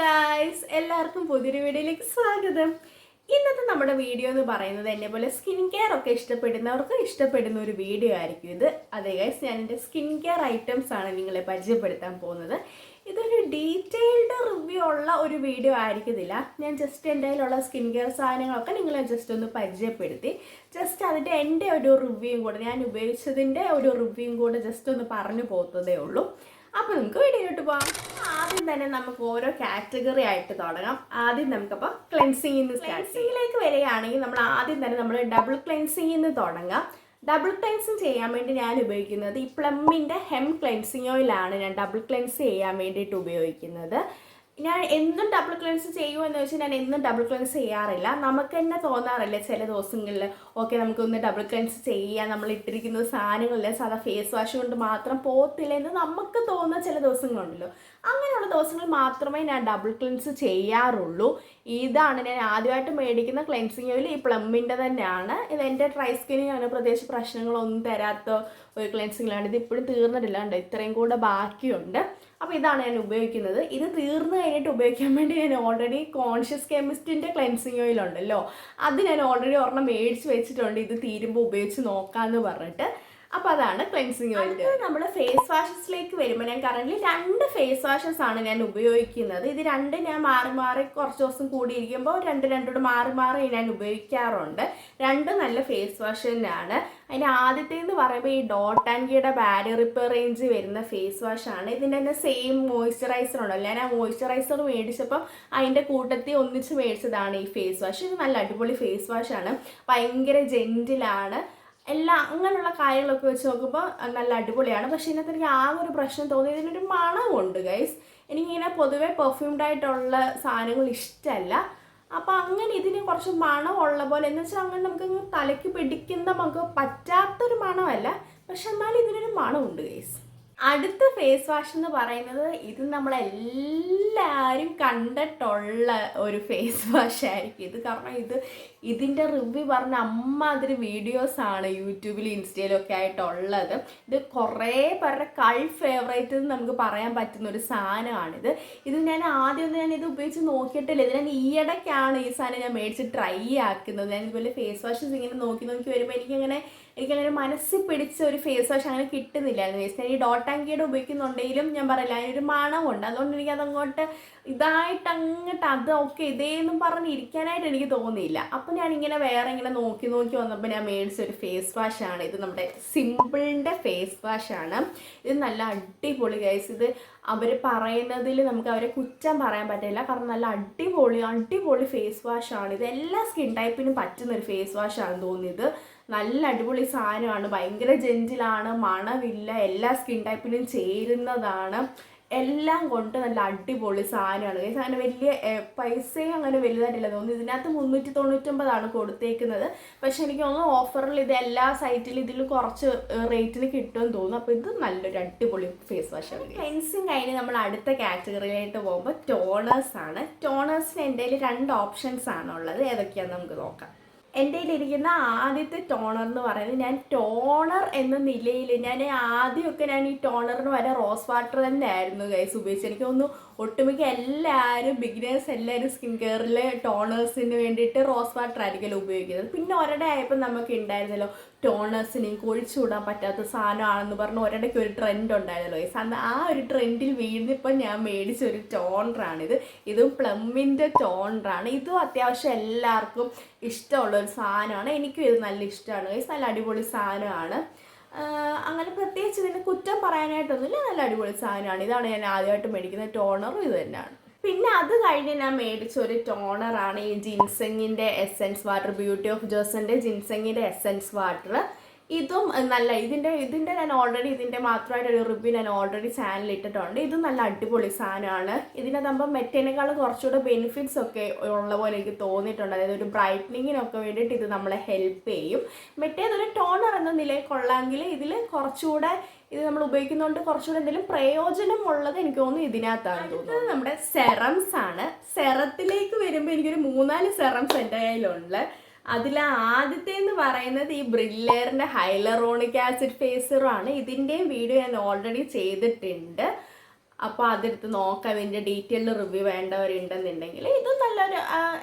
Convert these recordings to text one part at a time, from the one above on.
Guys, എല്ലാവർക്കും പുതിയൊരു വീഡിയോയിലേക്ക് സ്വാഗതം. ഇന്നത്തെ നമ്മുടെ വീഡിയോ എന്ന് പറയുന്നത് എന്നെ പോലെ സ്കിൻ കെയർ ഒക്കെ ഇഷ്ടപ്പെടുന്നവർക്ക് ഇഷ്ടപ്പെടുന്ന ഒരു വീഡിയോ ആയിരിക്കും ഇത്. അതെ ഗൈസ്, ഞാൻ എൻ്റെ സ്കിൻ കെയർ ഐറ്റംസ് ആണ് നിങ്ങളെ പരിചയപ്പെടുത്താൻ പോകുന്നത്. ഇതൊരു ഡീറ്റെയിൽഡ് റിവ്യൂ ഉള്ള ഒരു വീഡിയോ ആയിരിക്കത്തില്ല. ഞാൻ ജസ്റ്റ് എൻ്റെ കയ്യിലുള്ള സ്കിൻ കെയർ സാധനങ്ങളൊക്കെ നിങ്ങളെ ജസ്റ്റ് ഒന്ന് പരിചയപ്പെടുത്തി ജസ്റ്റ് അതിൻ്റെ എൻ്റെ ഒരു റിവ്യൂയും കൂടെ, ഞാൻ ഉപയോഗിച്ചതിൻ്റെ ഒരു റിവ്യൂയും കൂടെ ജസ്റ്റ് ഒന്ന് പറഞ്ഞു പോകത്തതേ ഉള്ളൂ. അപ്പോൾ നമുക്ക് വീഡിയോയിലോട്ട് പോകാം. ആദ്യം തന്നെ നമുക്ക് ഓരോ കാറ്റഗറി ആയിട്ട് തുടങ്ങാം. ആദ്യം നമുക്കപ്പോൾ ക്ലെൻസിങ്ങിലേക്ക് വരികയാണെങ്കിൽ നമ്മൾ ആദ്യം തന്നെ നമ്മൾ ഡബിൾ ക്ലെൻസിങ്ങിൽ നിന്ന് തുടങ്ങാം. ഡബിൾ ക്ലെൻസിങ് ചെയ്യാൻ വേണ്ടി ഞാൻ ഉപയോഗിക്കുന്നത് ഈ പ്ലമ്മിൻ്റെ ഹെം ക്ലെൻസിങ് ഓയിലാണ് ഞാൻ ഡബിൾ ക്ലെൻസ് ചെയ്യാൻ വേണ്ടിയിട്ട് ഉപയോഗിക്കുന്നത്. ഞാൻ എന്നും ഡബിൾ ക്ലെൻസ് ചെയ്യുമെന്ന് വെച്ചാൽ ഞാൻ എന്നും ഡബിൾ ക്ലെൻസ് ചെയ്യാറില്ല. നമുക്ക് തന്നെ തോന്നാറില്ല ചില ദിവസങ്ങളിൽ ഓക്കെ നമുക്കൊന്ന് ഡബിൾ ക്ലെൻസ് ചെയ്യാൻ, നമ്മൾ ഇട്ടിരിക്കുന്ന സാധനങ്ങളില്ല സാധാ ഫേസ് വാഷ് കൊണ്ട് മാത്രം പോകത്തില്ല എന്ന് നമുക്ക് തോന്നുന്ന ചില ദിവസങ്ങളുണ്ടല്ലോ. അങ്ങനെയുള്ള ദിവസങ്ങളിൽ മാത്രമേ ഞാൻ ഡബിൾ ക്ലെൻസ് ചെയ്യാറുള്ളൂ. ഇതാണ് ഞാൻ ആദ്യമായിട്ട് മേടിക്കുന്ന ക്ലെൻസിങ് ഓയിൽ, ഈ പ്ലമ്മിൻ്റെ തന്നെയാണ്. ഇത് എൻ്റെ ഡ്രൈ സ്കിന്നിന് അങ്ങനെ പ്രത്യേകിച്ച് പ്രശ്നങ്ങളൊന്നും തരാത്ത ഒരു ക്ലെൻസിങ്ങിലാണ്. ഇത് ഇപ്പോഴും തീർന്നിട്ടില്ല, ഉണ്ട് ഇത്രയും കൂടെ ബാക്കിയുണ്ട്. അപ്പോൾ ഇതാണ് ഞാൻ ഉപയോഗിക്കുന്നത്. ഇത് തീർന്നു കഴിഞ്ഞിട്ട് ഉപയോഗിക്കാൻ വേണ്ടി ഞാൻ ഓൾറെഡി കോൺഷ്യസ് കെമിസ്റ്റിൻ്റെ ക്ലെൻസിങ് ഓയിൽ ഉണ്ടല്ലോ, അത് ഞാൻ ഓൾറെഡി ഒരെണ്ണം മേടിച്ച് വെച്ചിട്ടുണ്ട്. ഇത് തീരുമ്പോൾ ഉപയോഗിച്ച് നോക്കാമെന്ന് പറഞ്ഞിട്ട്. അപ്പോൾ അതാണ് ക്ലെൻസിങ് ഓയിൽ. നമ്മൾ ഫേസ് വാഷസിലേക്ക് വരുമ്പോൾ ഞാൻ കറൻ്റ് 2 ഫേസ് വാഷസ് ആണ് ഞാൻ ഉപയോഗിക്കുന്നത്. ഇത് 2 ഞാൻ മാറി മാറി കുറച്ച് ദിവസം കൂടിയിരിക്കുമ്പോൾ രണ്ടോട് മാറി മാറി ഞാൻ ഉപയോഗിക്കാറുണ്ട്. 2 നല്ല ഫേസ് വാഷ് തന്നെയാണ്. അതിൻ്റെ ആദ്യത്തേന്ന് പറയുമ്പോൾ ഈ ഡോട്ട് ആൻഡ് ഗിയുടെ ബാരിയർ റിപ്പയർ റേഞ്ച് വരുന്ന ഫേസ് വാഷാണ്. ഇതിൻ്റെ തന്നെ സെയിം മോയ്സ്ചറൈസർ ഉണ്ടല്ലോ, ഞാൻ ആ മോയ്സ്ചറൈസർ മേടിച്ചപ്പോൾ അതിൻ്റെ കൂട്ടത്തിൽ ഒന്നിച്ച് മേടിച്ചതാണ് ഈ ഫേസ് വാഷ്. ഇത് നല്ല അടിപൊളി ഫേസ് വാഷാണ്, ഭയങ്കര ജെൻറ്റിലാണ്. എല്ലാം അങ്ങനെയുള്ള കാര്യങ്ങളൊക്കെ വെച്ച് നോക്കുമ്പോൾ നല്ല അടിപൊളിയാണ്. പക്ഷേ ഇതിനകത്ത് എനിക്ക് ആകെ ഒരു പ്രശ്നം തോന്നി, ഇതിനൊരു മണമുണ്ട് ഗൈസ്. എനിക്കിങ്ങനെ പൊതുവേ പെർഫ്യൂംഡ് ആയിട്ടുള്ള സാധനങ്ങൾ ഇഷ്ടമല്ല. അപ്പോൾ അങ്ങനെ ഇതിന് കുറച്ച് മണമുള്ള പോലെ, എന്ന് വെച്ചാൽ അങ്ങനെ നമുക്ക് തലയ്ക്ക് പിടിക്കുന്ന നമുക്ക് പറ്റാത്തൊരു മണമല്ല, പക്ഷെ എന്നാലും ഇതിനൊരു മണമുണ്ട് ഗൈസ്. അടുത്ത ഫേസ് വാഷ് എന്ന് പറയുന്നത് ഇത് നമ്മളെല്ലാവരും കണ്ടിട്ടുള്ള ഒരു ഫേസ് വാഷ് ആയിരിക്കും ഇത്. കാരണം ഇതിൻ്റെ റിവ്യൂ പറഞ്ഞ അമ്മാതിരി വീഡിയോസാണ് യൂട്യൂബിലും ഇൻസ്റ്റയിലും ഒക്കെ ആയിട്ടുള്ളത്. ഇത് കുറേ പേരുടെ ഫേവറേറ്റ് എന്ന് നമുക്ക് പറയാൻ പറ്റുന്ന ഒരു സാധനമാണിത്. ഇത് ഞാൻ ആദ്യമൊന്നും ഞാനിത് ഉപയോഗിച്ച് നോക്കിയിട്ടില്ല. ഇത് ഞാൻ ഈയിടയ്ക്കാണ് ഈ സാധനം ഞാൻ മേടിച്ച് ട്രൈ ആക്കുന്നത്. ഞാൻ ഇതുപോലെ ഫേസ് വാഷസ് ഇങ്ങനെ നോക്കി വരുമ്പോൾ എനിക്കങ്ങനെ മനസ്സിൽ പിടിച്ച ഒരു ഫേസ് വാഷ് അങ്ങനെ കിട്ടുന്നില്ലായിരുന്നു. ഞാൻ ഈ ഡോട്ട് ആൻഡ് ഗിയുടെ ഉപയോഗിക്കുന്നുണ്ടെങ്കിലും ഞാൻ പറയില്ല അതിനൊരു മണമുണ്ട്. അതുകൊണ്ട് എനിക്കതങ്ങോട്ട് ഇതായിട്ട് അത് ഓക്കെ ഇതേന്നും പറഞ്ഞിരിക്കാനായിട്ട് എനിക്ക് തോന്നിയില്ല. അപ്പോൾ ഞാനിങ്ങനെ വേറെ ഇങ്ങനെ നോക്കി വന്നപ്പോൾ ഞാൻ മേടിച്ചൊരു ഫേസ് വാഷാണ് ഇത്. നമ്മുടെ സിമ്പിളിൻ്റെ ഫേസ് വാഷാണ്. ഇത് നല്ല അടിപൊളി ഗൈസ്. ഇത് അവർ പറയുന്നതിൽ നമുക്ക് അവരെ കുറ്റം പറയാൻ പറ്റില്ല, കാരണം നല്ല അടിപൊളി ഫേസ് വാഷാണ് ഇത്. എല്ലാ സ്കിൻ ടൈപ്പിനും പറ്റുന്നൊരു ഫേസ് വാഷാണെന്ന് തോന്നിയത്. നല്ല അടിപൊളി സാധനമാണ്, ഭയങ്കര ജെൻറ്റിലാണ്, മണമില്ല, എല്ലാ സ്കിൻ ടൈപ്പിനും ചേരുന്നതാണ്, എല്ലാം കൊണ്ട് നല്ല അടിപൊളി സാധനമാണ്. ഈ സാധനം വലിയ പൈസയും അങ്ങനെ വലുതായിട്ടില്ല തോന്നുന്നു. ഇതിനകത്ത് 399 കൊടുത്തേക്കുന്നത്. പക്ഷെ എനിക്ക് തോന്നുന്നു ഓഫറിൽ ഇത് എല്ലാ സൈറ്റിലും ഇതിൽ കുറച്ച് റേറ്റിന് കിട്ടുമെന്ന് തോന്നുന്നു. അപ്പോൾ ഇത് നല്ലൊരു അടിപൊളി ഫേസ് വാഷാണ്. ക്ലെൻസിങ് കഴിഞ്ഞ് നമ്മൾ അടുത്ത കാറ്റഗറിയിലായിട്ട് പോകുമ്പോൾ ടോണേഴ്സാണ്. ടോണേഴ്സിന് എൻ്റെ കയ്യിൽ 2 ഓപ്ഷൻസ് ആണുള്ളത്. ഏതൊക്കെയാണെന്ന് നമുക്ക് നോക്കാം. എൻ്റെ കയ്യിലിരിക്കുന്ന ആദ്യത്തെ ടോണർ എന്ന് പറയുന്നത്, ഞാൻ ടോണർ എന്ന നിലയിൽ ഞാൻ ആദ്യമൊക്കെ ഞാൻ ഈ ടോണറിന് വരെ റോസ് വാട്ടർ തന്നെ ആയിരുന്നു ഗൈസ് ഉപയോഗിച്ചത്. എനിക്ക് തോന്നുന്നു ഒട്ടുമിക്ക എല്ലാവരും ബിഗിനേഴ്സ് എല്ലാവരും സ്കിൻ കെയറിലെ ടോണേഴ്സിന് വേണ്ടിയിട്ട് റോസ് വാട്ടർ ആയിരിക്കുമല്ലോ ഉപയോഗിക്കുന്നത്. പിന്നെ ഒരിടെ ആയപ്പോൾ നമുക്ക് ഉണ്ടായിരുന്നല്ലോ ടോണേഴ്സിന് ഒഴിച്ചുകൂടാൻ പറ്റാത്ത സാധനമാണെന്ന് പറഞ്ഞ് ഒരിടയ്ക്ക് ഒരു ട്രെൻഡ് ഉണ്ടായിരുന്നല്ലോ ഗൈസ്. അന്ന് ആ ഒരു ട്രെൻഡിൽ വീണിപ്പോൾ ഞാൻ മേടിച്ചൊരു ടോണറാണിത്. ഇതും പ്ലമ്മിൻ്റെ ടോണറാണ്. ഇതും അത്യാവശ്യം എല്ലാവർക്കും ഇഷ്ടമുള്ളൊരു സാധനമാണ്. എനിക്കും ഇത് നല്ല ഇഷ്ടമാണ് ഗൈസ്. നല്ല അടിപൊളി സാധനമാണ്. അങ്ങനെ പ്രത്യേകിച്ച് ഇതിന് കുറ്റം പറയാനായിട്ടൊന്നുമില്ല, നല്ല അടിപൊളി സാധനമാണ്. ഇതാണ് ഞാൻ ആദ്യമായിട്ട് മേടിക്കുന്ന ടോണറും ഇത് തന്നെയാണ്. പിന്നെ അത് കഴിഞ്ഞ് ഞാൻ മേടിച്ചൊരു ടോണറാണ് ഈ ജിൻസെങ്ങിൻ്റെ എസെൻസ് വാട്ടർ, ബ്യൂട്ടി ഓഫ് ജോസൻ്റെ ജിൻസെങ്ങിൻ്റെ എസെൻസ് വാട്ടർ. ഇതും നല്ല ഇതിൻ്റെ ഞാൻ ഓൾറെഡി ഇതിൻ്റെ മാത്രമായിട്ടൊരു റിവ്യൂ ഞാൻ ഓൾറെഡി ചാനലിൽ ഇട്ടിട്ടുണ്ട്. ഇതും നല്ല അടിപൊളി സാധനമാണ്. ഇതിനകത്താകുമ്പോൾ മെറ്റേനേക്കാൾ കുറച്ചുകൂടെ ബെനിഫിറ്റ്സ് ഒക്കെ ഉള്ള പോലെ എനിക്ക് തോന്നിയിട്ടുണ്ട്. അതായത് ഒരു ബ്രൈറ്റനിങ്ങിനൊക്കെ വേണ്ടിയിട്ട് ഇത് നമ്മളെ ഹെൽപ്പ് ചെയ്യും. മറ്റേതൊരു ടോണർ എന്ന നിലയിൽ കൊള്ളാമെങ്കിൽ ഇതിൽ കുറച്ചുകൂടെ ഇത് നമ്മൾ ഉപയോഗിക്കുന്നതുകൊണ്ട് കുറച്ചുകൂടെ എന്തെങ്കിലും പ്രയോജനമുള്ളത് എനിക്ക് തോന്നുന്നു ഇതിനകത്താണ് തോന്നുന്നത്. നമ്മുടെ സെറംസ് ആണ്. സെറത്തിലേക്ക് വരുമ്പോൾ എനിക്കൊരു 3-4 സെറംസ് എൻ്റെ കയ്യിലുണ്ട്. അതിൽ ആദ്യത്തെ എന്ന് പറയുന്നത് ഈ ബ്രില്ലേറിൻ്റെ ഹൈലറോണിക് ആസിഡ് ഫേസറാണ്. ഇതിൻ്റെയും വീഡിയോ ഞാൻ ഓൾറെഡി ചെയ്തിട്ടുണ്ട്. അപ്പോൾ അതെടുത്ത് നോക്കാം. ഇതിൻ്റെ ഡീറ്റെയിൽഡ് റിവ്യൂ വേണ്ടവരുണ്ടെന്നുണ്ടെങ്കിൽ ഇത് നല്ലൊരു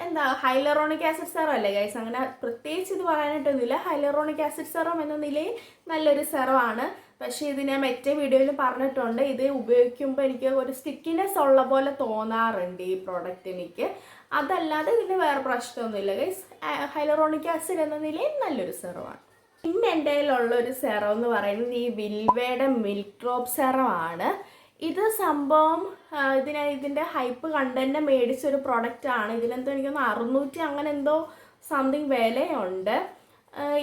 എന്താ ഹൈലറോണിക് ആസിഡ് സെറം അല്ലേ ഗൈസ്, അങ്ങനെ പ്രത്യേകിച്ച് ഇത് പറയാനായിട്ടൊന്നുമില്ല. ഹൈലറോണിക് ആസിഡ് സെറം എന്ന നിലയിൽ നല്ലൊരു സെറമാണ്. പക്ഷേ ഇത് ഞാൻ മറ്റേ വീഡിയോയിൽ പറഞ്ഞിട്ടുണ്ട്, ഇത് ഉപയോഗിക്കുമ്പോൾ എനിക്ക് ഒരു സ്റ്റിക്കിനെസ് ഉള്ള പോലെ തോന്നാറുണ്ട് ഈ പ്രോഡക്റ്റ് എനിക്ക്. അതല്ലാതെ ഇതിന് വേറെ പ്രശ്നമൊന്നുമില്ല ഗൈസ്. ഹൈലറോണിക് ആസിഡ് എന്ന നിലയിൽ നല്ലൊരു സെറമാണ്. പിന്നെ എൻ്റെ കയ്യിലുള്ളൊരു സെറം എന്ന് പറയുന്നത് ഈ വിൽവയുടെ മിൽക്ക് ഡ്രോപ്പ് സെറമാണ്. ഇത് സംഭവം ഇതിൻ്റെ ഹൈപ്പ് കണ്ടന്നെ മേടിച്ചൊരു പ്രൊഡക്റ്റാണ്. ഇതിനെന്തോ എനിക്കൊന്ന് 600 അങ്ങനെ എന്തോ സംതിങ് വിലയുണ്ട്.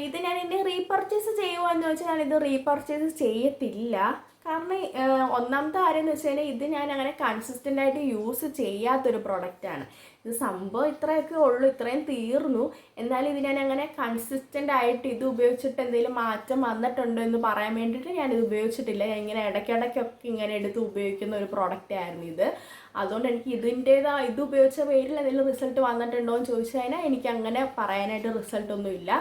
ഇത് ഞാൻ ഇതിൻ്റെ റീപർച്ചേസ് ചെയ്യുമോ എന്ന് ചോദിച്ചാൽ ഞാനിത് റീപർച്ചേസ് ചെയ്യത്തില്ല. കാരണം ഒന്നാമത്തെ കാര്യം എന്ന് വെച്ച് കഴിഞ്ഞാൽ ഇത് ഞാൻ അങ്ങനെ കൺസിസ്റ്റൻ്റ് ആയിട്ട് യൂസ് ചെയ്യാത്തൊരു പ്രൊഡക്റ്റാണ്. ഇത് സംഭവം ഇത്രയൊക്കെ ഉള്ളൂ, ഇത്രയും തീർന്നു. എന്നാലും ഇത് ഞാൻ അങ്ങനെ കൺസിസ്റ്റൻ്റ് ആയിട്ട് ഇത് ഉപയോഗിച്ചിട്ട് എന്തെങ്കിലും മാറ്റം വന്നിട്ടുണ്ടോ എന്ന് പറയാൻ വേണ്ടിയിട്ട് ഞാനിത് ഉപയോഗിച്ചിട്ടില്ല. ഞാൻ ഇങ്ങനെ ഇടയ്ക്കിടയ്ക്കൊക്കെ ഇങ്ങനെ എടുത്ത് ഉപയോഗിക്കുന്ന ഒരു പ്രൊഡക്റ്റായിരുന്നു ഇത്. അതുകൊണ്ട് എനിക്ക് ഇത് ഉപയോഗിച്ച പേരിൽ എന്തെങ്കിലും റിസൾട്ട് വന്നിട്ടുണ്ടോ എന്ന് ചോദിച്ചു കഴിഞ്ഞാൽ എനിക്ക് അങ്ങനെ പറയാനായിട്ട് റിസൾട്ടൊന്നും ഇല്ല.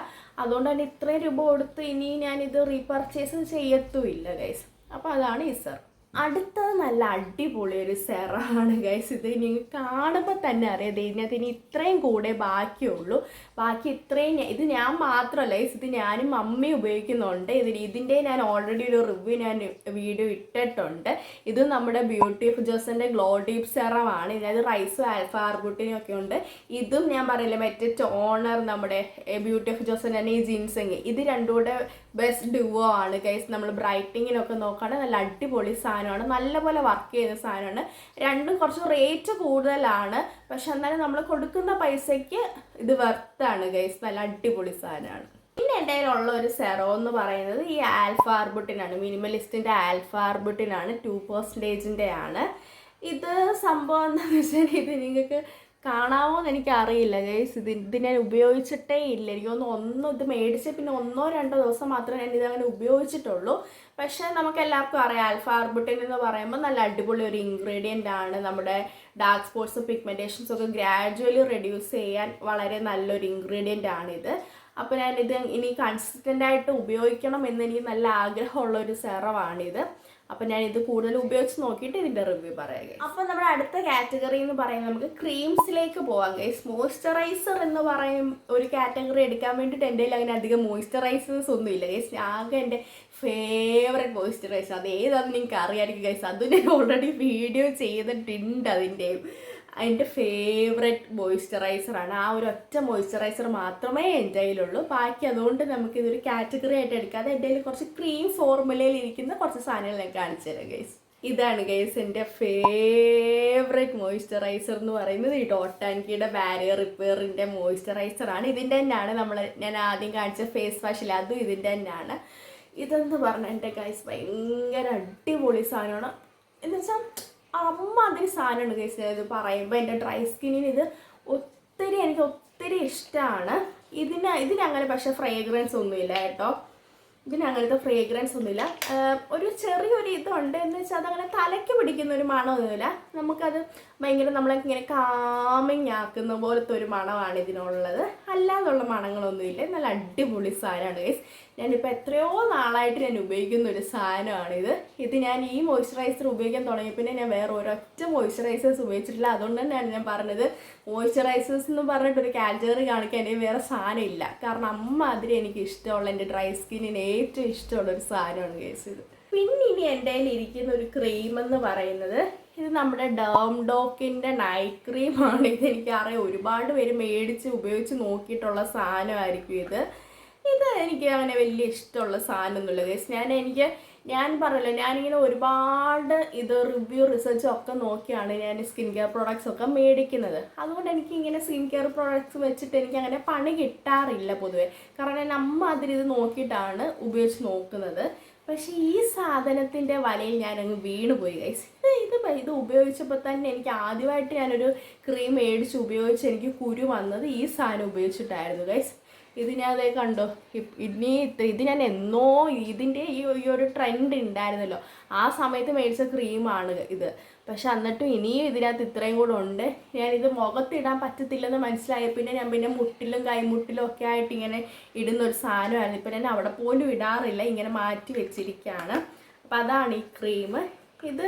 അതുകൊണ്ട് തന്നെ ഇത്രയും രൂപ കൊടുത്ത് ഇനി ഞാനിത് റീപർച്ചേസ് ചെയ്യത്തുമില്ല ഗൈസ്. അപ്പോൾ അതാണ് ഈ സെറം. അടുത്തത് നല്ല അടിപൊളി ഒരു സെറമാണ് ഗൈസ്. ഇത് നിങ്ങൾ കാണുമ്പോൾ തന്നെ അറിയാം ഇതിനകത്ത് ഇനി ഇത്രയും കൂടെ ബാക്കിയുള്ളൂ. ബാക്കി ഇത്രയും ഇത് ഞാൻ മാത്രമല്ല ഗൈസ്, ഇത് ഞാനും മമ്മിയും ഉപയോഗിക്കുന്നുണ്ട്. ഇതിൻ്റെ ഞാൻ ഓൾറെഡി ഒരു റിവ്യൂ ഞാൻ വീഡിയോ ഇട്ടിട്ടുണ്ട്. ഇത് നമ്മുടെ ബ്യൂട്ടി ഓഫ് ജോസിൻ്റെ ഗ്ലോ ഡീപ്പ് സെറമാണ്. ഇതിനകത്ത് റൈസും ആൽഫ ആർബുട്ടിനും ഒക്കെ ഉണ്ട്. ഇതും ഞാൻ പറയില്ല മറ്റേ ടോണർ നമ്മുടെ ബ്യൂട്ടി ഓഫ് ജോസിൻ്റെ തന്നെ ഈ ജിൻസിങ്, ഇത് രണ്ടും കൂടെ ബെസ്റ്റ് ഡുവോ ആണ് ഗൈസ്. നമ്മൾ ബ്രൈറ്റിങ്ങിനൊക്കെ നോക്കുകയാണെങ്കിൽ നല്ല അടിപൊളി സാധനമാണ്, നല്ലപോലെ വർക്ക് ചെയ്യുന്ന സാധനമാണ്. രണ്ടും കുറച്ച് റേറ്റ് കൂടുതലാണ്, പക്ഷെ എന്നാലും നമ്മൾ കൊടുക്കുന്ന പൈസയ്ക്ക് ഇത് വെർത്താണ് ഗൈസ്. നല്ല അടിപൊളി സാധനമാണ്. പിന്നെ എൻ്റെ കയ്യിലുള്ള ഒരു സെറോ എന്ന് പറയുന്നത് ഈ ആൽഫ ആർബുട്ടിനാണ്. മിനിമലിസ്റ്റിൻ്റെ ആൽഫ ആർബുട്ടിനാണ്, 2% ആണ്. ഇത് സംഭവം എന്താണെന്ന് വെച്ചാൽ ഇത് നിങ്ങൾക്ക് കാണാമോ എന്ന് എനിക്കറിയില്ല ഗൈസ്. ഇത് ഞാൻ ഉപയോഗിച്ചിട്ടേ ഇല്ല. എനിക്കൊന്ന് ഇത് മേടിച്ച് പിന്നെ 1-2 ദിവസം മാത്രമേ ഞാൻ ഇതങ്ങനെ ഉപയോഗിച്ചിട്ടുള്ളൂ. പക്ഷേ നമുക്ക് എല്ലാവർക്കും അറിയാം ആൽഫ ആർബുട്ടിൻ എന്ന് പറയുമ്പോൾ നല്ല അടിപൊളി ഒരു ഇൻഗ്രീഡിയൻ്റ് ആണ്. നമ്മുടെ ഡാർക്ക് സ്പോട്ട്സും പിഗ്മെൻറ്റേഷൻസും ഒക്കെ ഗ്രാജുവലി റെഡ്യൂസ് ചെയ്യാൻ വളരെ നല്ലൊരു ഇൻഗ്രീഡിയൻ്റ് ആണിത്. അപ്പോൾ ഞാനിത് ഇനി കൺസിസ്റ്റൻ്റ് ആയിട്ട് ഉപയോഗിക്കണം എന്ന് എനിക്ക് നല്ല ആഗ്രഹമുള്ളൊരു സെറമാണിത്. അപ്പോൾ ഞാനിത് കൂടുതൽ ഉപയോഗിച്ച് നോക്കിയിട്ട് ഇതിൻ്റെ റിവ്യൂ പറയാം. അപ്പോൾ നമ്മുടെ അടുത്ത കാറ്റഗറി എന്ന് പറയുന്നത് നമുക്ക് ക്രീംസിലേക്ക് പോകാം ഗൈസ്. മോയ്സ്ചറൈസർ എന്ന് പറയും ഒരു കാറ്റഗറി എടുക്കാൻ വേണ്ടിയിട്ട് എൻ്റെ കയ്യിൽ അങ്ങനെ അധികം മോയ്സ്ചറൈസേഴ്സ് ഒന്നും ഇല്ല ഗൈസ്. ആകെ എൻ്റെ ഫേവറേറ്റ് മോയ്സ്ചറൈസർ അത് ഏതാണെന്ന് നിങ്ങൾക്ക് അറിയാമായിരിക്കും ഗൈസ്. അത് ഞാൻ ഓൾറെഡി വീഡിയോ ചെയ്തിട്ടുണ്ട്. എൻ്റെ ഫേവറേറ്റ് മോയ്സ്ചറൈസറാണ്. ആ ഒരു ഒറ്റ മോയ്സ്ചറൈസർ മാത്രമേ എൻ്റെ കയ്യിലുള്ളൂ. ബാക്കി അതുകൊണ്ട് നമുക്കിതൊരു കാറ്റഗറി ആയിട്ട് എടുക്കാതെ എൻ്റെ കയ്യിൽ കുറച്ച് ക്രീം ഫോർമുലയിൽ ഇരിക്കുന്ന കുറച്ച് സാധനങ്ങൾ ഞാൻ കാണിച്ചു തരാം ഗൈസ്. ഇതാണ് ഗൈസ് എൻ്റെ ഫേവറേറ്റ് മോയ്സ്ചറൈസർ എന്ന് പറയുന്നത്. ഈ ഡോട്ട് ആൻഡ് കീയുടെ ബാരിയർ റിപ്പയറിൻ്റെ മോയ്സ്ചറൈസറാണ്. ഇതിൻ്റെ തന്നെയാണ് ഞാൻ ആദ്യം കാണിച്ച ഫേസ് വാഷിൽ, അതും ഇതിൻ്റെ തന്നെയാണ്. ഇതെന്ന് പറഞ്ഞാൽ എൻ്റെ ഗൈസ് ഭയങ്കര അടിപൊളി സാധനമാണ്. എന്ന് വെച്ചാൽ അമ്മാതിരി സാധനമാണ് ഗൈസ്. ഇത് പറയുമ്പോൾ എൻ്റെ ഡ്രൈ സ്കിന്നിന് ഇത് എനിക്ക് ഒത്തിരി ഇഷ്ടമാണ്. ഇതിനങ്ങനെ പക്ഷേ ഫ്രേഗ്രൻസ് ഒന്നുമില്ല കേട്ടോ. ഇതിനങ്ങനത്തെ ഫ്രേഗ്രൻസ് ഒന്നുമില്ല. ഒരു ചെറിയൊരു ഇതുണ്ട് എന്ന് വെച്ചാൽ അതങ്ങനെ തലയ്ക്ക് പിടിക്കുന്ന ഒരു മണമൊന്നുമില്ല. നമുക്കത് ഭയങ്കര നമ്മളിങ്ങനെ കാമിങ് ആക്കുന്ന പോലത്തെ ഒരു മണമാണ് ഇതിനുള്ളത്. അല്ലാതുള്ള മണങ്ങളൊന്നുമില്ല. നല്ല അടിപൊളി സാധനമാണ് ഗൈസ്. ഞാനിപ്പോൾ എത്രയോ നാളായിട്ട് ഞാൻ ഉപയോഗിക്കുന്ന ഒരു സാധനമാണിത്. ഞാൻ ഈ മോയ്സ്ചറൈസർ ഉപയോഗിക്കാൻ തുടങ്ങി പിന്നെ ഞാൻ വേറെ ഒരൊറ്റ മോയ്സ്ചറൈസേഴ്സ് ഉപയോഗിച്ചിട്ടില്ല. അതുകൊണ്ട് തന്നെയാണ് ഞാൻ പറഞ്ഞത് മോയ്സ്ചറൈസേഴ്സ് എന്ന് പറഞ്ഞിട്ടൊരു കാറ്റഗറി കാണിക്കാൻ എനിക്ക് വേറെ സാധനം ഇല്ല. കാരണം അമ്മാതിരി എനിക്ക് ഇഷ്ടമുള്ള എൻ്റെ ഡ്രൈ സ്കിന്നിന് ഏറ്റവും ഇഷ്ടമുള്ളൊരു സാധനമാണ് ഗൈസ് ഇത്. പിന്നെ ഇനി എൻ്റെ കയ്യിൽ ഇരിക്കുന്ന ഒരു ക്രീം എന്ന് പറയുന്നത് ഇത് നമ്മുടെ ഡോക്കിൻ്റെ നൈറ്റ് ക്രീമാണ്. ഇതെനിക്കറിയാം ഒരുപാട് പേര് മേടിച്ച് ഉപയോഗിച്ച് നോക്കിയിട്ടുള്ള സാധനമായിരിക്കും ഇത്. എനിക്ക് അങ്ങനെ വലിയ ഇഷ്ടമുള്ള സാധനമൊന്നുമില്ല ഗൈസ്. ഞാൻ പറയല്ലോ ഞാനിങ്ങനെ ഒരുപാട് റിവ്യൂ റിസർച്ചും ഒക്കെ നോക്കിയാണ് ഞാൻ സ്കിൻ കെയർ പ്രോഡക്റ്റ്സ് ഒക്കെ മേടിക്കുന്നത്. അതുകൊണ്ട് എനിക്കിങ്ങനെ സ്കിൻ കെയർ പ്രോഡക്റ്റ്സ് വെച്ചിട്ട് എനിക്ക് അങ്ങനെ പണി കിട്ടാറില്ല പൊതുവെ. കാരണം ഞാൻ ഇത് നോക്കിയിട്ടാണ് ഉപയോഗിച്ച് നോക്കുന്നത്. പക്ഷേ ഈ സാധനത്തിൻ്റെ വലയിൽ ഞാനങ്ങ് വീണുപോയി ഗൈസ്. ഇത് ഉപയോഗിച്ചപ്പോൾ തന്നെ എനിക്ക് ആദ്യമായിട്ട് ഞാനൊരു ക്രീം മേടിച്ച് ഉപയോഗിച്ച് എനിക്ക് കുരു വന്നത് ഈ സാധനം ഉപയോഗിച്ചിട്ടായിരുന്നു ഗൈസ്. ഇത് ഞാൻ അതേ കണ്ടോ. ഇത് ഞാൻ ഇതിൻ്റെ ഈ ഒരു ട്രെൻഡ് ഉണ്ടായിരുന്നല്ലോ, ആ സമയത്ത് മേടിച്ച ക്രീമാണ് ഇത്. പക്ഷെ എന്നിട്ടും ഇനിയും ഇതിനകത്ത് ഇത്രയും കൂടെ ഉണ്ട്. ഞാനിത് മുഖത്തിടാൻ പറ്റത്തില്ലെന്ന് മനസ്സിലായ പിന്നെ ഞാൻ മുട്ടിലും കൈമുട്ടിലും ഒക്കെ ആയിട്ട് ഇങ്ങനെ ഇടുന്നൊരു സാധനമായിരുന്നു. ഇപ്പം ഞാൻ അവിടെ പോലും ഇടാറില്ല, ഇങ്ങനെ മാറ്റി വെച്ചിരിക്കുകയാണ്. അപ്പം അതാണ് ഈ ക്രീം. ഇത്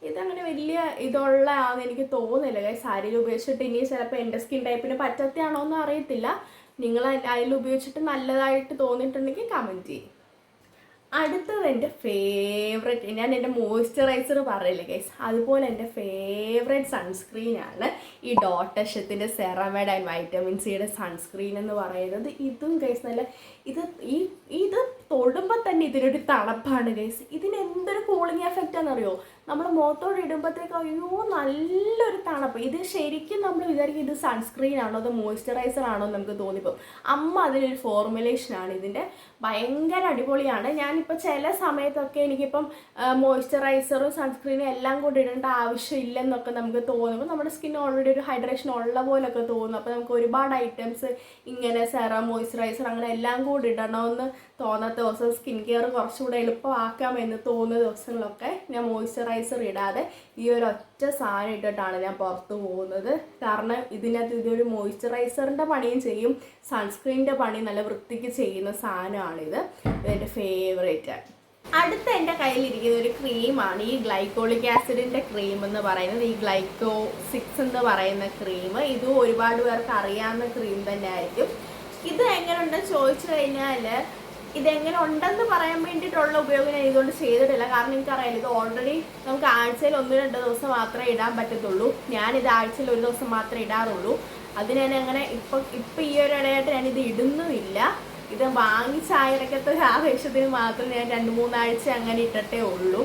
ഇതങ്ങനെ വലിയ ഇതുള്ളതാണെന്ന് എനിക്ക് തോന്നുന്നില്ല ഗൈസ്. ആരെങ്കിലും ഉപയോഗിച്ചിട്ട് ഇനി ചിലപ്പോൾ എൻ്റെ സ്കിൻ ടൈപ്പിന് പറ്റത്താണോ എന്ന് അറിയത്തില്ല. നിങ്ങൾ അതിൽ ഉപയോഗിച്ചിട്ട് നല്ലതായിട്ട് തോന്നിയിട്ടുണ്ടെങ്കിൽ കമൻറ്റ് ചെയ്യും. അടുത്തത് എൻ്റെ ഫേവറേറ്റ്, ഞാൻ എൻ്റെ മോയ്സ്ചറൈസർ പറയില്ലേ ഗൈസ്, അതുപോലെ എൻ്റെ ഫേവറേറ്റ് സൺസ്ക്രീനാണ് ഈ ഡോട്ടഷത്തിൻ്റെ സെറമൈഡ് ആൻഡ് വൈറ്റമിൻ സിയുടെ സൺസ്ക്രീൻ എന്ന് പറയുന്നത്. ഇതും ഗൈസ് നല്ല ഇത് തൊടുമ്പോൾ തന്നെ ഇതിനൊരു തണുപ്പാണ് ഗൈസ്. ഇതിന് എന്തൊരു കൂളിംഗ് എഫക്റ്റ് ആണെന്നറിയോ? നമ്മൾ മുഖത്തോട് ഇടുമ്പോഴത്തേക്ക് അയ്യോ നല്ലൊരു തണുപ്പ്. ഇത് ശരിക്കും നമ്മൾ വിചാരിക്കും ഇത് സൺസ്ക്രീൻ ആണോ അതോ മോയ്സ്ചറൈസർ ആണോ എന്ന് നമുക്ക് തോന്നിപ്പോകും. അമ്മ അതിനൊരു ഫോർമുലേഷനാണ് ഇതിൻ്റെ, ഭയങ്കര അടിപൊളിയാണ്. ഞാനിപ്പോൾ ചില സമയത്തൊക്കെ എനിക്കിപ്പം മോയ്സ്ചറൈസറും സൺസ്ക്രീനും എല്ലാം കൂടി ഇടേണ്ട ആവശ്യമില്ലെന്നൊക്കെ നമുക്ക് തോന്നുമ്പോൾ നമ്മുടെ സ്കിൻ ഓൾറെഡി ഒരു ഹൈഡ്രേഷൻ ഉള്ള പോലൊക്കെ തോന്നും. അപ്പോൾ നമുക്ക് ഒരുപാട് ഐറ്റംസ് ഇങ്ങനെ സെറം മോയ്സ്ചറൈസർ അങ്ങനെ എല്ലാം കൂടി ഇടണമെന്ന് തോന്നാത്ത ദിവസം, സ്കിൻ കെയർ കുറച്ചുകൂടെ എളുപ്പമാക്കാമെന്ന് തോന്നുന്ന ദിവസങ്ങളൊക്കെ ഞാൻ മോയ്സ്ചറൈസർ ഇടാതെ ഈ ഒരു ഒറ്റ സാധനം ഇട്ടിട്ടാണ് ഞാൻ പുറത്ത് പോകുന്നത്. കാരണം ഇതിനകത്ത് ഇതൊരു മോയ്സ്ചറൈസറിൻ്റെ പണിയും ചെയ്യും, സൺസ്ക്രീനിൻ്റെ പണി നല്ല വൃത്തിക്ക് ചെയ്യുന്ന സാധനമാണിത്. ഇതെൻ്റെ ഫേവറേറ്റ്. അടുത്ത എൻ്റെ കയ്യിലിരിക്കുന്ന ഒരു ക്രീമാണ് ഈ ഗ്ലൈക്കോളിക് ആസിഡിൻ്റെ ക്രീം എന്ന് പറയുന്നത്. ഈ ഗ്ലൈക്കോ 6 എന്ന് പറയുന്ന ക്രീം, ഇതും ഒരുപാട് പേർക്ക് അറിയാവുന്ന ക്രീം തന്നെ ആയിരിക്കും. ഇത് എങ്ങനെയുണ്ടെന്ന് ചോദിച്ചു കഴിഞ്ഞാൽ ഇതെങ്ങനെ ഉണ്ടെന്ന് പറയാൻ വേണ്ടിയിട്ടുള്ള ഉപയോഗം ഞാൻ ഇതുകൊണ്ട് ചെയ്തിട്ടില്ല. കാരണം എനിക്കറിയാം ഇത് ഓൾറെഡി നമുക്ക് ആഴ്ചയിൽ 1-2 ദിവസം മാത്രമേ ഇടാൻ പറ്റത്തുള്ളൂ. ഞാനിത് ആഴ്ചയിൽ 1 ദിവസം മാത്രമേ ഇടാറുള്ളൂ. അത് ഞാൻ അങ്ങനെ ഇപ്പം ഈ ഒരു ഇടയായിട്ട് ഞാനിത് ഇടുന്നുമില്ല. ഇത് വാങ്ങിച്ച ആയിരക്കത്തെ ആവേശത്തിന് മാത്രം ഞാൻ 2-3 ആഴ്ച അങ്ങനെ ഇട്ടിട്ടേ ഉള്ളൂ.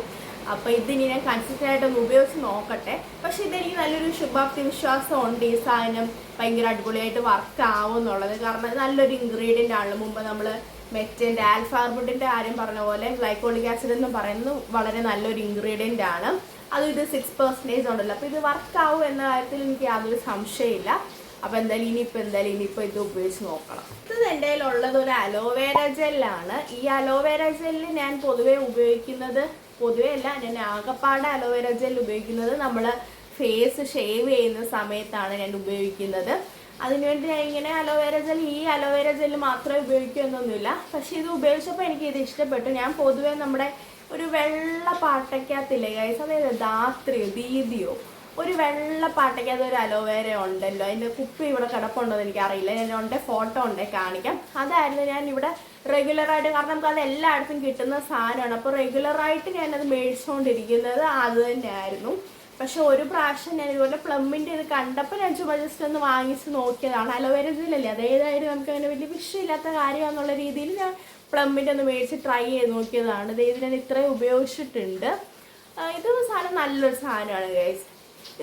അപ്പോൾ ഇതിനി ഞാൻ കൺസിസ്റ്റൻ്റ് ആയിട്ടൊന്ന് ഉപയോഗിച്ച് നോക്കട്ടെ. പക്ഷെ ഇതെനിക്ക് നല്ലൊരു ശുഭാപ്തി വിശ്വാസമുണ്ട് ഈ സാധനം ഭയങ്കര അടിപൊളിയായിട്ട് വർക്ക് ആവും എന്നുള്ളത്. കാരണം നല്ലൊരു ഇൻഗ്രീഡിയൻ്റ് ആണല്ലോ. മുമ്പ് നമ്മൾ മെറ്റിൻ്റെ ആൽഫാർബുഡിൻ്റെ കാര്യം പറഞ്ഞ പോലെ ഗ്ലൈക്കോളിക് ആസിഡ് എന്ന് പറയുന്നത് വളരെ നല്ലൊരു ഇൻഗ്രീഡിയൻ്റ് ആണ്. അതും ഇത് 6% ഉണ്ടല്ലോ. അപ്പോൾ ഇത് വർക്ക് ആവും എന്ന കാര്യത്തിൽ എനിക്ക് യാതൊരു സംശയമില്ല. അപ്പോൾ എന്തായാലും ഇനിയിപ്പോൾ ഇത് ഉപയോഗിച്ച് നോക്കണം. ഇത് എൻ്റെ കയ്യിലുള്ളത് ഒരു അലോവേര ജെല്ലാണ്. ഈ അലോവേര ജെല്ല് ഞാൻ പൊതുവേ ഉപയോഗിക്കുന്നത്, ഞാൻ ആകപ്പാടെ അലോവേര ജെൽ ഉപയോഗിക്കുന്നത് നമ്മൾ ഫേസ് ഷേവ് ചെയ്യുന്ന സമയത്താണ് ഞാൻ ഉപയോഗിക്കുന്നത്. അതിനുവേണ്ടി ഞാൻ ഇങ്ങനെ ഈ അലോവേര ജെല്ല് മാത്രമേ ഉപയോഗിക്കുമെന്നൊന്നുമില്ല. പക്ഷെ ഇത് ഉപയോഗിച്ചപ്പോൾ എനിക്കിത് ഇഷ്ടപ്പെട്ടു. ഞാൻ പൊതുവേ നമ്മുടെ ഒരു വെള്ള പാട്ടയ്ക്കകത്തില്ലേ ഗൈസ്, അതായത് ധാത്രിയോ ദീദിയോ ഒരു വെള്ള പാട്ടയ്ക്കകത്ത് ഒരു അലോവേര ഉണ്ടല്ലോ, അതിൻ്റെ കുപ്പി ഇവിടെ കിടപ്പുണ്ടോ എന്ന് എനിക്കറിയില്ല. ഞാൻ ഫോട്ടോ ഉണ്ടേ കാണിക്കാം. അതായിരുന്നു ഞാൻ ഇവിടെ റെഗുലറായിട്ട്, കാരണം നമുക്ക് അത് എല്ലായിടത്തും കിട്ടുന്ന സാധനമാണ്. അപ്പോൾ റെഗുലറായിട്ട് ഞാനത് മേടിച്ചുകൊണ്ടിരിക്കുന്നത് അത് തന്നെയായിരുന്നു. പക്ഷെ ഒരു പ്രാവശ്യം ഞാൻ ഇതുപോലെ പ്ലമ്മിൻ്റെ ഇത് കണ്ടപ്പോൾ ഞാൻ ചുമ്മാ ജസ്റ്റ് ഒന്ന് വാങ്ങിച്ച് നോക്കിയതാണ്. അലോവേര ജെല്ലല്ലേ, അതേതായാലും നമുക്ക് അങ്ങനെ വലിയ വിഷയമില്ലാത്ത കാര്യമാണെന്നുള്ള രീതിയിൽ ഞാൻ പ്ലമ്മിൻ്റെ ഒന്ന് മേടിച്ച് ട്രൈ ചെയ്ത് നോക്കിയതാണ്. ഇത് ഞാൻ ഇത്രയും ഉപയോഗിച്ചിട്ടുണ്ട്. ഇത് സാധനം നല്ലൊരു സാധനമാണ് ഗൈസ്.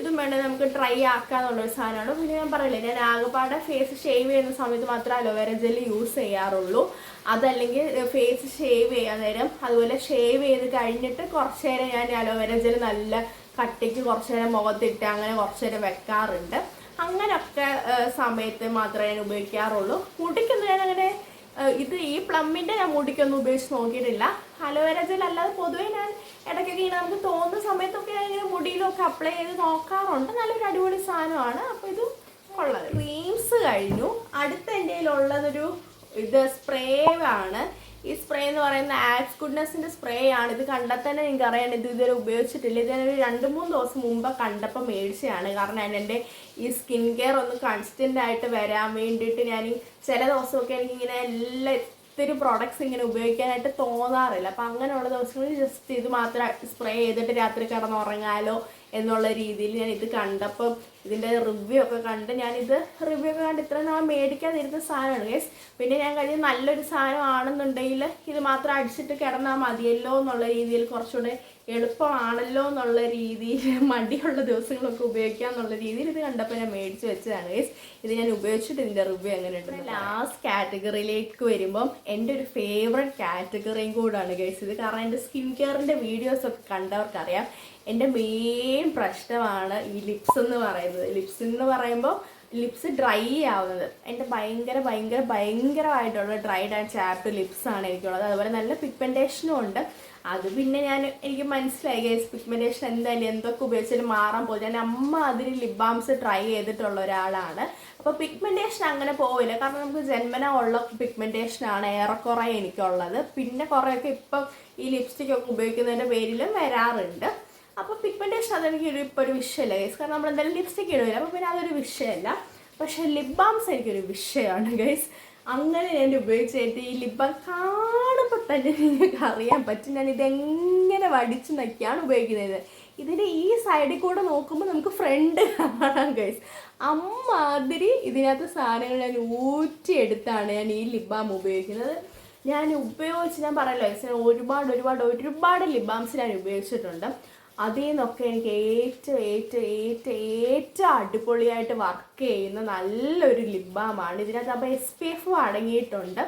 ഇതും വേണ്ടത് നമുക്ക് ട്രൈ ആക്കാന്നുള്ളൊരു സാധനമാണ്. പിന്നെ ഞാൻ പറയില്ലേ, ഞാൻ ആകെപ്പാടെ ഫേസ് ഷേവ് ചെയ്യുന്ന സമയത്ത് മാത്രമേ അലോവേര ജെല്ല് യൂസ് ചെയ്യാറുള്ളൂ. അതല്ലെങ്കിൽ ഫേസ് ഷേവ് ചെയ്യാൻ നേരം, അതുപോലെ ഷേവ് ചെയ്ത് കഴിഞ്ഞിട്ട് കുറച്ച് നേരം ഞാൻ അലോവേര ജെല്ല് നല്ല കട്ടിക്ക് കുറച്ച് നേരം മുഖത്തിട്ട് അങ്ങനെ കുറച്ച് നേരം വെക്കാറുണ്ട്. അങ്ങനെയൊക്കെ സമയത്ത് മാത്രമേ ഞാൻ ഉപയോഗിക്കാറുള്ളൂ. മുടിക്കൊന്നും ഞാൻ അങ്ങനെ ഈ പ്ലമ്മിൻ്റെ ഞാൻ മുടിക്കൊന്നും ഉപയോഗിച്ച് നോക്കിയിട്ടില്ല. അലോവേര ജെൽ അല്ലാതെ പൊതുവേ ഞാൻ ഇടയ്ക്കൊക്കെ ഇങ്ങനെ നമുക്ക് തോന്നുന്ന സമയത്തൊക്കെ ഞാൻ ഇങ്ങനെ മുടിയിലൊക്കെ അപ്ലൈ ചെയ്ത് നോക്കാറുണ്ട്. നല്ലൊരു അടിപൊളി സാധനമാണ്. അപ്പോൾ ഇത് ഉള്ളത് ക്രീംസ് കഴിഞ്ഞു. അടുത്ത എൻ്റെ കയ്യിലുള്ളതൊരു സ്പ്രേ ആണ്. ഈ സ്പ്രേ എന്ന് പറയുന്ന ആക്സ് ഗുഡ്നെസ്സിൻ്റെ സ്പ്രേ ആണ്. ഇത് കണ്ടാൽ തന്നെ നിങ്ങൾക്ക് അറിയാൻ ഇത് ഇതുവരെ ഉപയോഗിച്ചിട്ടില്ല. ഇത് ഞാനൊരു 2-3 ദിവസം മുമ്പ് കണ്ടപ്പോൾ മേടിച്ചതാണ്. കാരണം ഞാൻ എൻ്റെ ഈ സ്കിൻ കെയർ ഒന്ന് കൺസിസ്റ്റൻ്റ് ആയിട്ട് വരാൻ വേണ്ടിയിട്ട് ഞാൻ ചില ദിവസമൊക്കെ എനിക്കിങ്ങനെ ഒത്തിരി പ്രോഡക്ട്സ് ഇങ്ങനെ ഉപയോഗിക്കാനായിട്ട് തോന്നാറില്ല. അപ്പം അങ്ങനെയുള്ള ദിവസങ്ങളിൽ ജസ്റ്റ് ഇത് മാത്രം സ്പ്രേ ചെയ്തിട്ട് രാത്രി കിടന്നുറങ്ങാലോ എന്നുള്ള രീതിയിൽ ഞാൻ ഇത് കണ്ടപ്പം ഇതിൻ്റെ റിവ്യൂ ഒക്കെ കണ്ട് ഇത്രയും നാൾ മേടിക്കാതിരുന്ന സാധനമാണ് ഗൈസ്. പിന്നെ ഞാൻ കഴിഞ്ഞ് നല്ലൊരു സാധനമാണെന്നുണ്ടെങ്കിൽ ഇത് മാത്രം അടിച്ചിട്ട് കിടന്നാൽ മതിയല്ലോ എന്നുള്ള രീതിയിൽ, കുറച്ചുകൂടെ എളുപ്പമാണല്ലോ എന്നുള്ള രീതിയിൽ, മടിയുള്ള ദിവസങ്ങളൊക്കെ ഉപയോഗിക്കുക എന്നുള്ള രീതിയിൽ ഇത് കണ്ടപ്പോൾ ഞാൻ മേടിച്ച് വെച്ചതാണ് ഗൈസ്. ഇത് ഞാൻ ഉപയോഗിച്ചിട്ട് ഇതിൻ്റെ റിവ്യൂ എങ്ങനെ ഉണ്ട്. ലാസ്റ്റ് കാറ്റഗറിയിലേക്ക് വരുമ്പം എൻ്റെ ഒരു ഫേവറേറ്റ് കാറ്റഗറിയും കൂടാണ് ഗൈസ് ഇത്. കാരണം എൻ്റെ സ്കിൻ കെയറിൻ്റെ വീഡിയോസൊക്കെ കണ്ടവർക്കറിയാം എൻ്റെ മെയിൻ പ്രശ്നമാണ് ഈ ലിപ്സ് എന്ന് പറയുന്നത്. ലിപ്സ് എന്ന് പറയുമ്പോൾ ലിപ്സ് ഡ്രൈ ആവുന്നത്. എൻ്റെ ഭയങ്കരമായിട്ടുള്ള ഡ്രൈഡ് ആൻഡ് ചാപ്ഡ് ലിപ്സാണ് എനിക്കുള്ളത്. അതുപോലെ നല്ല പിഗ്മെൻറ്റേഷനും ഉണ്ട്. അത് പിന്നെ എനിക്ക് മനസ്സിലായി ഗൈസ്, പിഗ്മെൻറ്റേഷൻ എന്തായാലും എന്തൊക്കെ ഉപയോഗിച്ചാലും മാറാൻ പോകും. ഞാൻ അതിന് ലിപ് ബാംസ് ട്രൈ ചെയ്തിട്ടുള്ള ഒരാളാണ്. അപ്പോൾ പിഗ്മെൻറ്റേഷൻ അങ്ങനെ പോവില്ല. കാരണം നമുക്ക് ജന്മന ഉള്ള പിഗ്മെൻറ്റേഷനാണ് ഏറെക്കുറെ എനിക്കുള്ളത്. പിന്നെ കുറേയൊക്കെ ഇപ്പം ഈ ലിപ്സ്റ്റിക് ഒക്കെ ഉപയോഗിക്കുന്നതിൻ്റെ പേരിലും വരാറുണ്ട്. അപ്പോൾ പിഗ്മെൻറ്റേഷൻ അതെനിക്ക് ഇപ്പോൾ ഒരു വിഷയമല്ല ഗൈസ്, കാരണം നമ്മൾ എന്തായാലും ലിപ്സ്റ്റിക് ഇടില്ല, അപ്പോൾ പിന്നെ അതൊരു വിഷയമല്ല. പക്ഷേ ലിപ് ബാംസ് എനിക്കൊരു വിഷയമാണ് ഗൈസ്. അങ്ങനെ ഞാൻ ഉപയോഗിച്ചിട്ട് ഈ ലിപ് ബാം കാണുമ്പോൾ തന്നെ നിങ്ങൾക്ക് അറിയാൻ പറ്റും ഞാൻ ഇതെങ്ങനെ വടിച്ചു നൊക്കെയാണ് ഉപയോഗിക്കുന്നത്. ഇതിൻ്റെ ഈ സൈഡിൽ കൂടെ നോക്കുമ്പോൾ നമുക്ക് ഫ്രണ്ട് കാണാം ഗൈസ്. അമ്മാതിരി ഇതിനകത്ത് സാധനങ്ങൾ ഞാൻ ഊറ്റിയെടുത്താണ് ഞാൻ ഈ ലിപ് ബാം ഉപയോഗിക്കുന്നത്. ഞാൻ പറയല്ലോ ഗൈസ്, ഒരുപാട് ലിപ് ബാംസ് ഞാൻ ഉപയോഗിച്ചിട്ടുണ്ട്. അതിൽ നിന്നൊക്കെ എനിക്ക് ഏറ്റവും അടിപൊളിയായിട്ട് വർക്ക് ചെയ്യുന്ന നല്ലൊരു ലിപ് ബാമാണ്. ഇതിനകത്ത് അപ്പോൾ SPF അടങ്ങിയിട്ടുണ്ട്.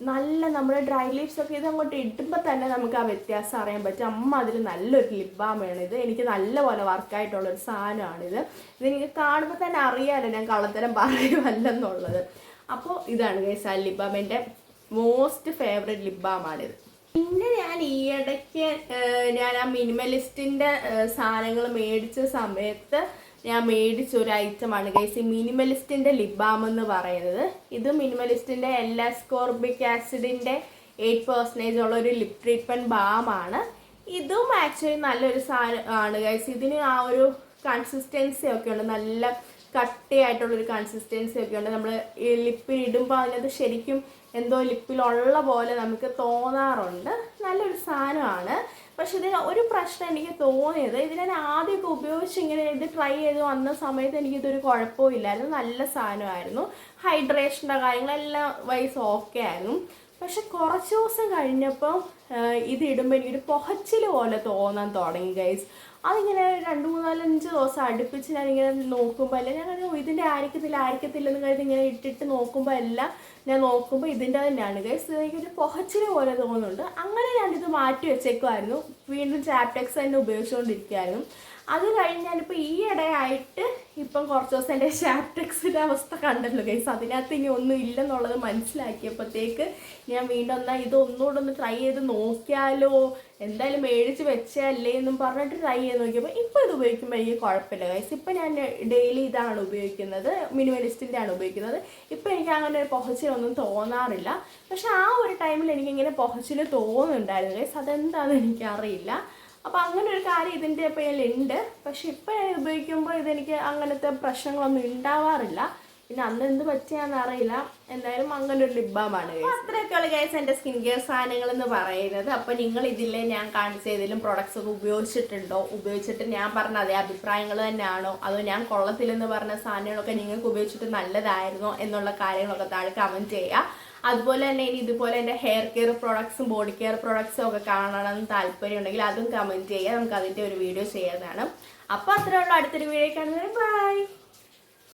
നല്ല നമ്മുടെ ഡ്രൈ ലിപ്സ് ഒക്കെ ഇതങ്ങോട്ട് ഇടുമ്പോൾ തന്നെ നമുക്ക് ആ വ്യത്യാസം അറിയാൻ പറ്റും. അതിൽ നല്ലൊരു ലിപ് ബാമാണിത്. എനിക്ക് നല്ലപോലെ വർക്കായിട്ടുള്ളൊരു സാധനമാണിത്. ഇതെനിക്ക് കാണുമ്പോൾ തന്നെ അറിയാമല്ലോ ഞാൻ കള്ളത്തരം പറയുമല്ലെന്നുള്ളത്. അപ്പോൾ ഇതാണ് ഗൈസ് ആ ലിപ് ബാം, എൻ്റെ മോസ്റ്റ് ഫേവറേറ്റ് ലിപ് ബാമാണിത്. പിന്നെ ഞാൻ ഈയിടയ്ക്ക് ഞാൻ ആ മിനിമലിസ്റ്റിൻ്റെ സാധനങ്ങൾ മേടിച്ച സമയത്ത് ഞാൻ മേടിച്ചൊരു ഐറ്റമാണ് ഗൈസ് ഈ മിനിമലിസ്റ്റിൻ്റെ ലിപ് ബാം എന്ന് പറയുന്നത്. ഇത് മിനിമലിസ്റ്റിൻ്റെ L-ascorbic ആസിഡിൻ്റെ 8% ഉള്ളൊരു ലിപ് ട്രീറ്റ്മെൻറ്റ് ബാമാണ്. ഇതും ആക്ച്വലി നല്ലൊരു സാധനമാണ് ഗൈസ്. ഇതിന് ആ ഒരു കൺസിസ്റ്റൻസി ഒക്കെ ഉണ്ട്, നല്ല കട്ടിയായിട്ടുള്ളൊരു കൺസിസ്റ്റൻസി ഒക്കെ ഉണ്ട്. നമ്മൾ ഈ ലിപ്പിൽ ഇടുമ്പോൾ അതിനകത്ത് ശരിക്കും എന്തോ ലിപ്പിലുള്ള പോലെ നമുക്ക് തോന്നാറുണ്ട്. നല്ലൊരു സാധനമാണ്. പക്ഷെ ഇതിന് ഒരു പ്രശ്നം എനിക്ക് തോന്നിയത്, ഇത് ഞാൻ ആദ്യമൊക്കെ ഉപയോഗിച്ച് ഇങ്ങനെ ഇത് ട്രൈ ചെയ്ത് വന്ന സമയത്ത് എനിക്കിതൊരു കുഴപ്പമില്ലായിരുന്നു, നല്ല സാധനമായിരുന്നു. ഹൈഡ്രേഷൻ്റെ കാര്യങ്ങളെല്ലാം വൈസ് ഓക്കെ ആയിരുന്നു. പക്ഷെ കുറച്ച് ദിവസം കഴിഞ്ഞപ്പോൾ ഇത് ഇടുമ്പോൾ എനിക്കൊരു പുകച്ചിൽ പോലെ തോന്നാൻ തുടങ്ങി ഗൈസ്. അതിങ്ങനെ 2, 3, 4, 5 ദിവസം അടുപ്പിച്ച് ഞാനിങ്ങനെ നോക്കുമ്പോൾ അല്ല ഞാൻ ഇതിൻ്റെ ആയിരിക്കത്തില്ലെന്ന് കരുതി ഇങ്ങനെ ഇട്ടിട്ട് നോക്കുമ്പോൾ എല്ലാം ഞാൻ നോക്കുമ്പോൾ ഇതിൻ്റെ തന്നെയാണ് ഗൈസ്. എനിക്കൊരു പുകച്ചിൽ പോലെ തോന്നുന്നുണ്ട്. അങ്ങനെ ഞാനിത് മാറ്റി വെച്ചേക്കുമായിരുന്നു. വീണ്ടും ചാപ്റ്റെക്സ് തന്നെ ഉപയോഗിച്ചുകൊണ്ടിരിക്കുകയായിരുന്നു. അത് കഴിഞ്ഞ് ഞാനിപ്പോൾ ഈ ഇടയായിട്ട് ഇപ്പം കുറച്ച് ദിവസം എൻ്റെ ചാപ്റ്റെക്സിൻ്റെ അവസ്ഥ കണ്ടല്ലോ ഗൈസ്. അതിനകത്ത് ഇനി ഒന്നും ഇല്ലെന്നുള്ളത് മനസ്സിലാക്കിയപ്പോഴത്തേക്ക് ഞാൻ വീണ്ടും ഇതൊന്നുകൂടെ ഒന്ന് ട്രൈ ചെയ്ത് നോക്കിയാലോ, എന്തായാലും മേടിച്ച് വെച്ചല്ലേ എന്നും പറഞ്ഞിട്ട് ട്രൈ ചെയ്ത് നോക്കിയപ്പോൾ ഇപ്പോൾ ഇത് ഉപയോഗിക്കുമ്പോൾ എനിക്ക് കുഴപ്പമില്ല ഗൈസ്. ഇപ്പം ഞാൻ ഡെയിലി ഇതാണ് ഉപയോഗിക്കുന്നത്, മിനിമലിസ്റ്റിൻ്റെ ആണ് ഉപയോഗിക്കുന്നത്. ഇപ്പം എനിക്ക് അങ്ങനെ ഒരു പുകച്ചിലൊന്നും തോന്നാറില്ല. പക്ഷെ ആ ഒരു ടൈമിൽ എനിക്കിങ്ങനെ പുകച്ചിൽ തോന്നുന്നുണ്ടായിരുന്നു ഗൈസ്. അതെന്താണെന്ന് എനിക്കറിയില്ല. അപ്പോൾ അങ്ങനെ ഒരു കാര്യം ഇതിൻ്റെ പേരിലുണ്ട്. പക്ഷെ ഇപ്പോൾ ഞാൻ ഉപയോഗിക്കുമ്പോൾ ഇതെനിക്ക് അങ്ങനത്തെ പ്രശ്നങ്ങളൊന്നും ഉണ്ടാവാറില്ല. പിന്നെ അന്ന് എന്ത് പറ്റിയാന്ന് അറിയില്ല. എന്തായാലും അങ്ങനെ ഒരു ലിപ് ബാമാണ്. അത്രയൊക്കെയുള്ള ഗൈസ് എൻ്റെ സ്കിൻ കെയർ സാധനങ്ങൾ എന്ന് പറയുന്നത്. അപ്പോൾ നിങ്ങൾ ഇതിലെ ഞാൻ കാണിച്ച ഏതെങ്കിലും പ്രൊഡക്ട്സ് ഒക്കെ ഉപയോഗിച്ചിട്ടുണ്ടോ, ഉപയോഗിച്ചിട്ട് ഞാൻ പറഞ്ഞ അതേ അഭിപ്രായങ്ങൾ തന്നെയാണോ, അതോ ഞാൻ കൊള്ളത്തില്ലെന്ന് പറഞ്ഞ സാധനങ്ങളൊക്കെ നിങ്ങൾക്ക് ഉപയോഗിച്ചിട്ട് നല്ലതായിരുന്നോ എന്നുള്ള കാര്യങ്ങളൊക്കെ താഴെ കമൻറ്റ് ചെയ്യുക. അതുപോലെ തന്നെ ഇനി ഇതുപോലെ എൻ്റെ ഹെയർ കെയർ പ്രോഡക്ട്സും ബോഡി കെയർ പ്രോഡക്ട്സും ഒക്കെ കാണണമെന്ന് താല്പര്യം ഉണ്ടെങ്കിൽ അതും കമൻറ്റ് ചെയ്യുക. നമുക്ക് അതിൻ്റെ ഒരു വീഡിയോ ചെയ്യുന്നതാണ്. അപ്പോൾ അത്രയുള്ള അടുത്തൊരു വീഡിയോ കാണുന്നത്. ബൈ.